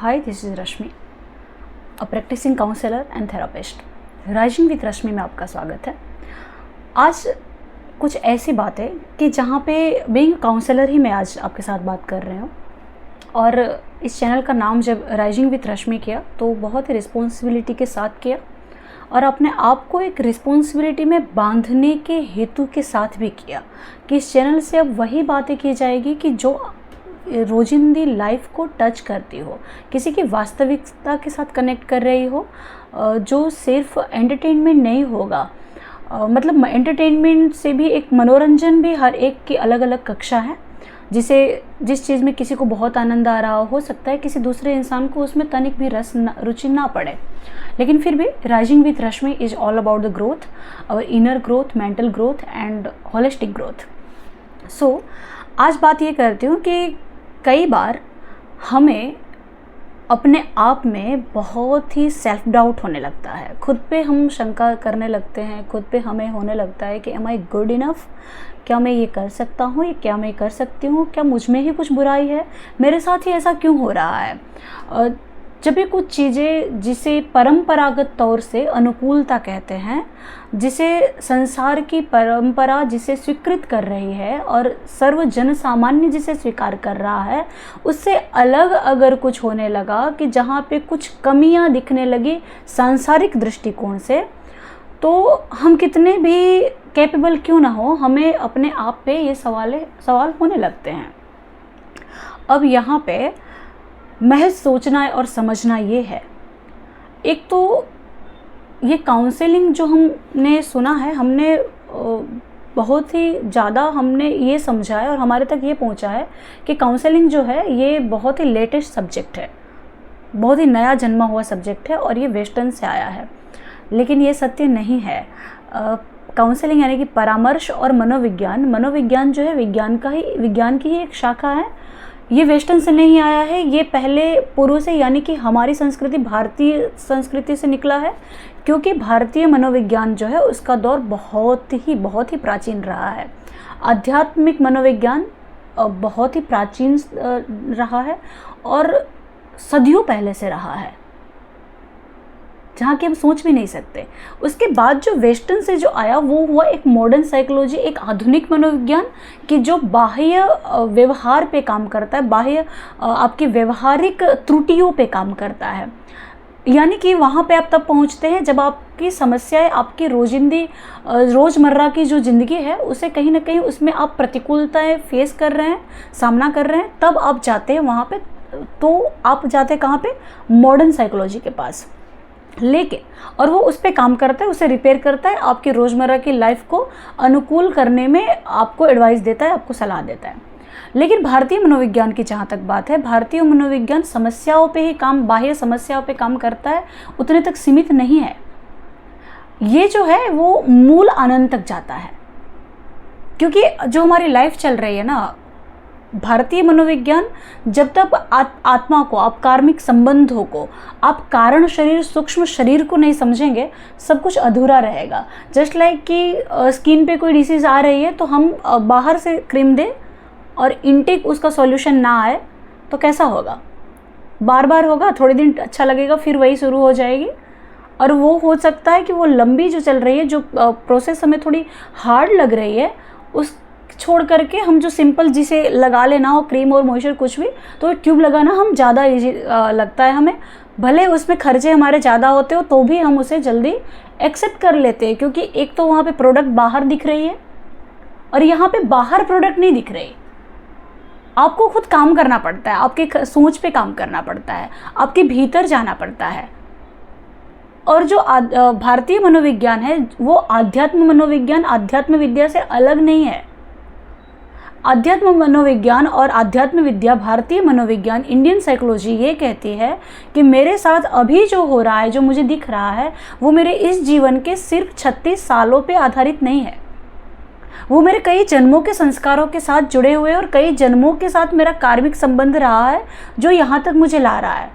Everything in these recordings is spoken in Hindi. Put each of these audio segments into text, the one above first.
Hi, this is Rashmi, a practicing counselor and therapist. Rising with Rashmi में आपका स्वागत है। आज कुछ ऐसी बात है कि जहाँ पे बीइंग काउंसलर ही मैं आज आपके साथ बात कर रही हूँ, और इस चैनल का नाम जब राइजिंग विथ रश्मि किया तो बहुत ही रिस्पॉन्सिबिलिटी के साथ किया और अपने आप को एक रिस्पॉन्सिबिलिटी में बांधने के हेतु के साथ भी किया कि इस चैनल से अब वही बातें की जाएगी कि जो रोजिंदी लाइफ को टच करती हो, किसी की वास्तविकता के साथ कनेक्ट कर रही हो, जो सिर्फ एंटरटेनमेंट नहीं होगा। मतलब एंटरटेनमेंट से भी एक मनोरंजन भी हर एक की अलग अलग कक्षा है। जिस चीज़ में किसी को बहुत आनंद आ रहा हो सकता है किसी दूसरे इंसान को उसमें तनिक भी रुचि ना पड़े, लेकिन फिर भी rising with Rashmi is all about the growth, our inner growth, mental growth and holistic growth. So आज बात ये करती हूँ कि कई बार हमें अपने आप में बहुत ही सेल्फ डाउट होने लगता है, खुद पे हम शंका करने लगते हैं, खुद पे हमें होने लगता है कि एम आई गुड इनफ, क्या मैं ये कर सकता हूँ, ये क्या मैं कर सकती हूँ, क्या मुझ में ही कुछ बुराई है, मेरे साथ ही ऐसा क्यों हो रहा है। जब भी कुछ चीज़ें जिसे परंपरागत तौर से अनुकूलता कहते हैं, जिसे संसार की परंपरा जिसे स्वीकृत कर रही है और सर्व जन सामान्य जिसे स्वीकार कर रहा है, उससे अलग अगर कुछ होने लगा कि जहाँ पे कुछ कमियाँ दिखने लगी सांसारिक दृष्टिकोण से, तो हम कितने भी कैपेबल क्यों ना हो, हमें अपने आप पे ये सवाल होने लगते हैं। अब यहाँ पे महज सोचना और समझना ये है, एक तो ये काउंसलिंग जो हमने सुना है, हमने बहुत ही ज़्यादा हमने ये समझा है और हमारे तक ये पहुंचा है कि काउंसलिंग जो है ये बहुत ही लेटेस्ट सब्जेक्ट है, बहुत ही नया जन्मा हुआ सब्जेक्ट है और ये वेस्टर्न से आया है, लेकिन ये सत्य नहीं है। काउंसलिंग यानी कि परामर्श और मनोविज्ञान जो है विज्ञान की ही एक शाखा है। ये वेस्टर्न से नहीं आया है, ये पहले पूर्व से यानी कि हमारी संस्कृति भारतीय संस्कृति से निकला है, क्योंकि भारतीय मनोविज्ञान जो है उसका दौर बहुत ही प्राचीन रहा है। आध्यात्मिक मनोविज्ञान बहुत ही प्राचीन रहा है और सदियों पहले से रहा है, जहाँ कि हम सोच भी नहीं सकते। उसके बाद जो वेस्टर्न से जो आया वो हुआ एक मॉडर्न साइकोलॉजी, एक आधुनिक मनोविज्ञान कि जो बाह्य व्यवहार पे काम करता है, बाह्य आपकी व्यवहारिक त्रुटियों पे काम करता है। यानी कि वहाँ पे आप तब पहुँचते हैं जब आपकी समस्याएं, आपकी रोज़मर्रा की जो ज़िंदगी है उसे कहीं ना कहीं उसमें आप प्रतिकूलताएं फेस कर रहे हैं, सामना कर रहे हैं, तब आप जाते हैं वहाँ पे। तो आप जाते हैं कहाँ पे? मॉडर्न साइकोलॉजी के पास। लेकिन और वो उस पर काम करता है, उसे रिपेयर करता है, आपकी रोज़मर्रा की लाइफ को अनुकूल करने में आपको एडवाइस देता है, आपको सलाह देता है। लेकिन भारतीय मनोविज्ञान की जहाँ तक बात है, भारतीय मनोविज्ञान समस्याओं पे ही बाह्य समस्याओं पे काम करता है, उतने तक सीमित नहीं है। ये जो है वो मूल आनंद तक जाता है, क्योंकि जो हमारी लाइफ चल रही है ना, भारतीय मनोविज्ञान जब तक आत्मा को, आप कार्मिक संबंधों को, आप कारण शरीर, सूक्ष्म शरीर को नहीं समझेंगे, सब कुछ अधूरा रहेगा। जस्ट लाइक कि स्किन पे कोई डिसीज़ आ रही है तो हम बाहर से क्रीम दें और इनटेक उसका सॉल्यूशन ना आए तो कैसा होगा? बार बार होगा, थोड़े दिन अच्छा लगेगा, फिर वही शुरू हो जाएगी। और वो हो सकता है कि वो लंबी जो चल रही है, जो प्रोसेस हमें थोड़ी हार्ड लग रही है, उस छोड़ करके हम जो सिंपल जिसे लगा लेना हो, क्रीम और मॉइस्चर कुछ भी, तो ट्यूब लगाना हम ज़्यादा ईजी लगता है हमें। भले उसमें खर्चे हमारे ज़्यादा होते हो तो भी हम उसे जल्दी एक्सेप्ट कर लेते हैं, क्योंकि एक तो वहाँ पे प्रोडक्ट बाहर दिख रही है और यहाँ पे बाहर प्रोडक्ट नहीं दिख रही। आपको खुद काम करना पड़ता है, आपके सोच पे काम करना पड़ता है, आपके भीतर जाना पड़ता है। और जो भारतीय मनोविज्ञान है वो आध्यात्म मनोविज्ञान, आध्यात्म विद्या से अलग नहीं है। आध्यात्म मनोविज्ञान और आध्यात्म विद्या, भारतीय मनोविज्ञान, इंडियन साइकोलॉजी ये कहती है कि मेरे साथ अभी जो हो रहा है, जो मुझे दिख रहा है, वो मेरे इस जीवन के सिर्फ 36 सालों पे आधारित नहीं है। वो मेरे कई जन्मों के संस्कारों के साथ जुड़े हुए और कई जन्मों के साथ मेरा कार्मिक संबंध रहा है जो यहाँ तक मुझे ला रहा है।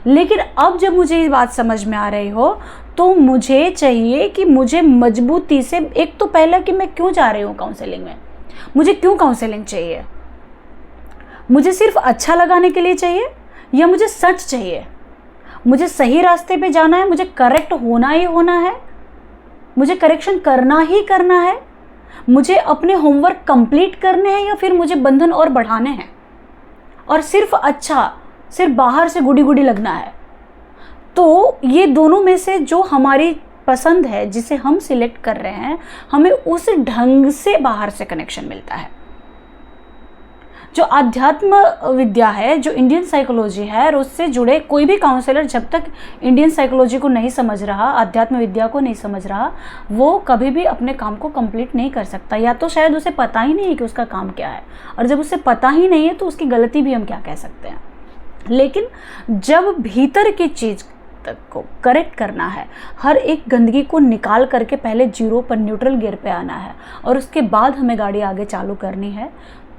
लेकिन अब जब मुझे ये बात समझ में आ रही हो तो मुझे चाहिए कि मुझे मजबूती से, एक तो पहला कि मैं क्यों जा रही हूँ काउंसलिंग में, मुझे क्यों काउंसलिंग चाहिए? मुझे सिर्फ अच्छा लगाने के लिए चाहिए या मुझे सच चाहिए, मुझे सही रास्ते पे जाना है, मुझे करेक्ट होना ही होना है, मुझे करेक्शन करना ही करना है, मुझे अपने होमवर्क कंप्लीट करने हैं, या फिर मुझे बंधन और बढ़ाने हैं और सिर्फ बाहर से गुडी गुडी लगना है। तो ये दोनों में से जो हमारी पसंद है, जिसे हम सिलेक्ट कर रहे हैं, हमें उस ढंग से बाहर से कनेक्शन मिलता है। जो आध्यात्म विद्या है, जो इंडियन साइकोलॉजी है, और उससे जुड़े कोई भी काउंसलर जब तक इंडियन साइकोलॉजी को नहीं समझ रहा, आध्यात्म विद्या को नहीं समझ रहा, वो कभी भी अपने काम को कंप्लीट नहीं कर सकता। या तो शायद उसे पता ही नहीं है कि उसका काम क्या है, और जब उसे पता ही नहीं है तो उसकी गलती भी हम क्या कह सकते हैं। लेकिन जब भीतर की चीज़ को करेक्ट करना है, हर एक गंदगी को निकाल करके पहले जीरो पर, न्यूट्रल गियर पे आना है, और उसके बाद हमें गाड़ी आगे चालू करनी है,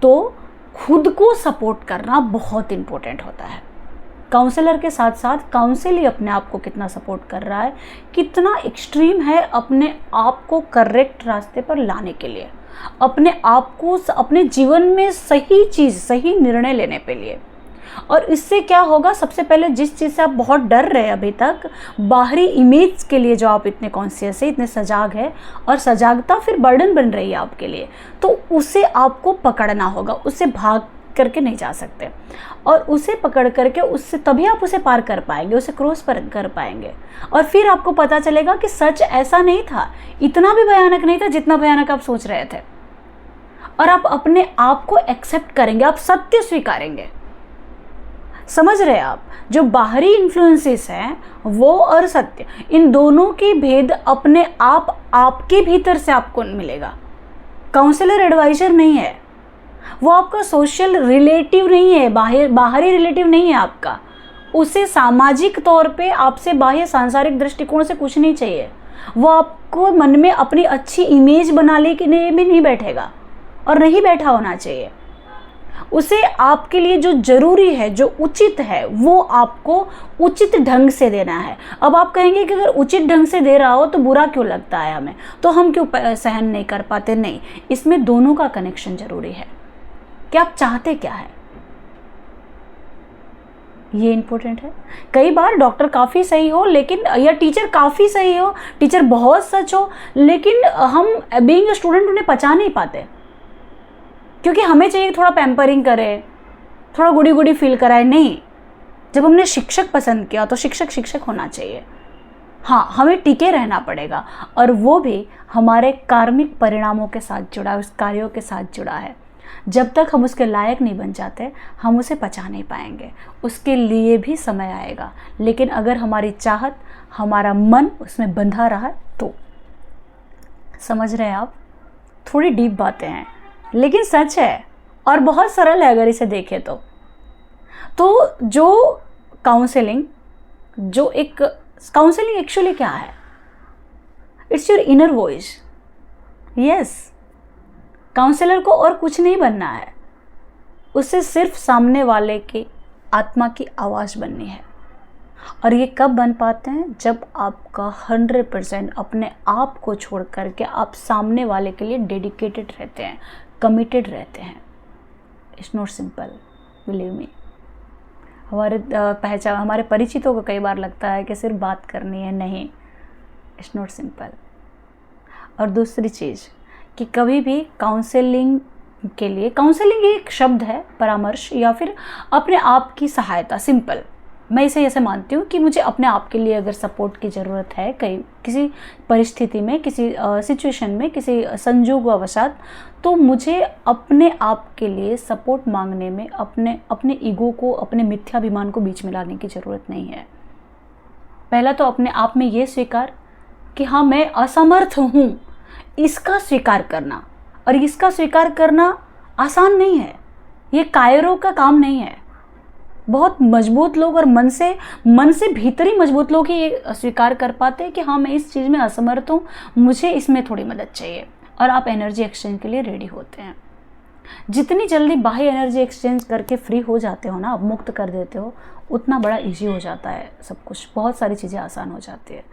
तो खुद को सपोर्ट करना बहुत इम्पोर्टेंट होता है। काउंसलर के साथ साथ काउंसिल ही अपने आप को कितना सपोर्ट कर रहा है, कितना एक्सट्रीम है अपने आप को करेक्ट रास्ते पर लाने के लिए, अपने आप को अपने जीवन में सही चीज़, सही निर्णय लेने के लिए। और इससे क्या होगा, सबसे पहले जिस चीज़ से आप बहुत डर रहे हैं अभी तक, बाहरी इमेज के लिए जो आप इतने कॉन्शियस है, इतने सजाग है, और सजागता फिर बर्डन बन रही है आपके लिए, तो उसे आपको पकड़ना होगा, उससे भाग करके नहीं जा सकते, और उसे पकड़ करके उससे तभी आप उसे पार कर पाएंगे, उसे क्रॉस पर कर पाएंगे। और फिर आपको पता चलेगा कि सच ऐसा नहीं था, इतना भी भयानक नहीं था जितना भयानक आप सोच रहे थे, और आप अपने आप को एक्सेप्ट करेंगे, आप सत्य स्वीकारेंगे। समझ रहे हैं आप, जो बाहरी इन्फ्लुएंसेस हैं वो और सत्य, इन दोनों के भेद अपने आप आपके भीतर से आपको मिलेगा। काउंसलर एडवाइजर नहीं है, वो आपका सोशल रिलेटिव नहीं है, बाहरी रिलेटिव नहीं है आपका, उसे सामाजिक तौर पे आपसे बाह्य सांसारिक दृष्टिकोण से कुछ नहीं चाहिए। वो आपको मन में अपनी अच्छी इमेज बनाने के लिए भी नहीं बैठेगा, और नहीं बैठा होना चाहिए। उसे आपके लिए जो जरूरी है, जो उचित है, वो आपको उचित ढंग से देना है। अब आप कहेंगे कि अगर उचित ढंग से दे रहा हो तो बुरा क्यों लगता है हमें, तो हम क्यों सहन नहीं कर पाते? नहीं, इसमें दोनों का कनेक्शन जरूरी है कि आप चाहते क्या है, ये इंपॉर्टेंट है। कई बार डॉक्टर काफ़ी सही हो लेकिन, या टीचर काफ़ी सही हो, टीचर बहुत सच हो, लेकिन हम बीइंग स्टूडेंट उन्हें पचा नहीं पाते, क्योंकि हमें चाहिए थोड़ा पैम्परिंग करे, थोड़ा गुडी गुडी फील कराए। नहीं, जब हमने शिक्षक पसंद किया तो शिक्षक शिक्षक होना चाहिए। हाँ, हमें टिके रहना पड़ेगा, और वो भी हमारे कार्मिक परिणामों के साथ जुड़ा है, उस कार्यों के साथ जुड़ा है। जब तक हम उसके लायक नहीं बन जाते, हम उसे पचा नहीं पाएंगे, उसके लिए भी समय आएगा। लेकिन अगर हमारी चाहत, हमारा मन उसमें बंधा रहा तो। समझ रहे हैं आप? थोड़ी डीप बातें हैं लेकिन सच है, और बहुत सरल है अगर इसे देखें तो जो काउंसलिंग एक्चुअली क्या है? It's your inner voice. Yes, counsellor को और कुछ नहीं बनना है, उसे सिर्फ सामने वाले की आत्मा की आवाज़ बननी है। और ये कब बन पाते हैं? जब आपका 100% अपने आप को छोड़ करके आप सामने वाले के लिए डेडिकेटेड रहते हैं, कमिटेड रहते हैं। It's not simple, believe me. हमारे परिचितों को कई बार लगता है कि सिर्फ बात करनी है, नहीं, इट्स नॉट सिंपल। और दूसरी चीज़ कि कभी भी काउंसलिंग के लिए, काउंसलिंग एक शब्द है, परामर्श या फिर अपने आप की सहायता, सिंपल। मैं इसे ऐसे मानती हूँ कि मुझे अपने आप के लिए अगर सपोर्ट की ज़रूरत है किसी परिस्थिति में, किसी सिचुएशन में, किसी संजोगवशात, तो मुझे अपने आप के लिए सपोर्ट मांगने में अपने ईगो को, अपने मिथ्याभिमान को बीच में लाने की ज़रूरत नहीं है। पहला तो अपने आप में ये स्वीकार कि हाँ, मैं असमर्थ हूँ, इसका स्वीकार करना। और इसका स्वीकार करना आसान नहीं है, ये कायरों का काम नहीं है। बहुत मजबूत लोग और मन से भीतरी मजबूत लोग ही ये स्वीकार कर पाते हैं कि हाँ, मैं इस चीज़ में असमर्थ हूँ, मुझे इसमें थोड़ी मदद चाहिए, और आप एनर्जी एक्सचेंज के लिए रेडी होते हैं। जितनी जल्दी बाह्य एनर्जी एक्सचेंज करके फ्री हो जाते हो ना, आप मुक्त कर देते हो, उतना बड़ा इजी हो जाता है सब कुछ, बहुत सारी चीज़ें आसान हो जाती है।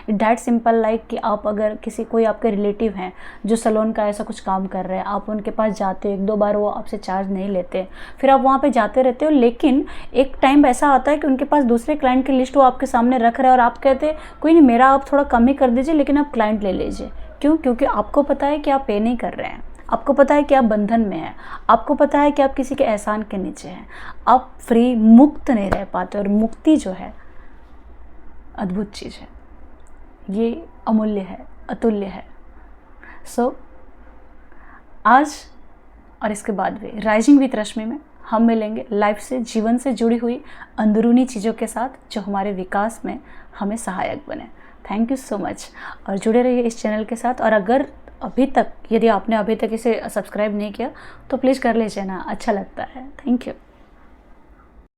इट दैट सिंपल लाइक कि आप अगर कोई आपके रिलेटिव हैं जो सैलून का ऐसा कुछ काम कर रहे हैं, आप उनके पास जाते हो, 1-2 बार वो आपसे चार्ज नहीं लेते, फिर आप वहाँ पे जाते रहते हो, लेकिन एक टाइम ऐसा आता है कि उनके पास दूसरे क्लाइंट की लिस्ट वो आपके सामने रख रहे हैं और आप कहते हैं कोई नहीं, मेरा आप थोड़ा कम ही कर दीजिए लेकिन आप क्लाइंट ले लीजिए। क्यों? क्योंकि आपको पता है कि आप पे नहीं कर रहे हैं, आपको पता है कि आप बंधन में हैं, आपको पता है कि आप किसी के एहसान के नीचे हैं, आप फ्री मुक्त नहीं रह पाते। और मुक्ति जो है अद्भुत चीज़ है, ये अमूल्य है, अतुल्य है। सो आज और इसके बाद भी राइजिंग विद रश्मि में हम मिलेंगे लाइफ से, जीवन से जुड़ी हुई अंदरूनी चीज़ों के साथ जो हमारे विकास में हमें सहायक बने। थैंक यू सो मच और जुड़े रहिए इस चैनल के साथ। और अगर यदि आपने अभी तक इसे सब्सक्राइब नहीं किया तो प्लीज़ कर लीजिए ना, अच्छा लगता है। Thank you.